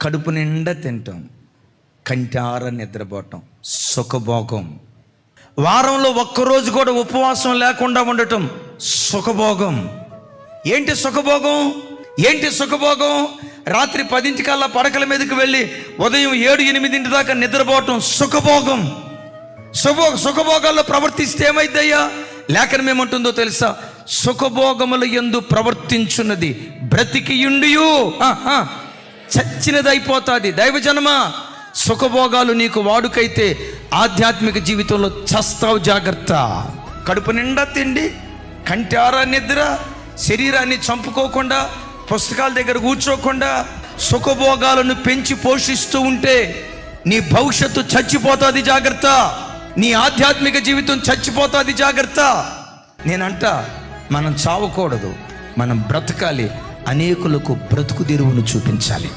కడుపు నిండా తింటాం, కంటార నిద్రపోవటం సుఖభోగం. వారంలో ఒక్కరోజు కూడా ఉపవాసం లేకుండా ఉండటం సుఖభోగం. ఏంటి సుఖభోగం? ఏంటి సుఖభోగం? రాత్రి 10 పడకల మీదకి వెళ్ళి ఉదయం 7-8 దాకా నిద్రపోవటం సుఖభోగం. సుఖభోగాల్లో ప్రవర్తిస్తే ఏమైద్దయ్యా? లేఖనం ఏమంటుందో తెలుసా? సుఖభోగముల యందు ప్రవర్తించున్నది బ్రతికియుండియు చచ్చినది అయిపోతుంది. దైవజనమా, సుఖభోగాలు నీకు వాడుకైతే ఆధ్యాత్మిక జీవితంలో చస్తావు, జాగ్రత్త. కడుపు నిండా తిండి, కంటారా నిద్ర, శరీరాన్ని చంపుకోకుండా, పుస్తకాల దగ్గర కూర్చోకుండా సుఖభోగాలను పెంచి పోషిస్తూ ఉంటే నీ భవిష్యత్తు చచ్చిపోతుంది, జాగ్రత్త. నీ ఆధ్యాత్మిక జీవితం చచ్చిపోతుంది, జాగ్రత్త. నేనంట మనం చావకూడదు, మనం బ్రతకాలి, అనేకులకు బ్రతుకు తెరువును చూపించాలి.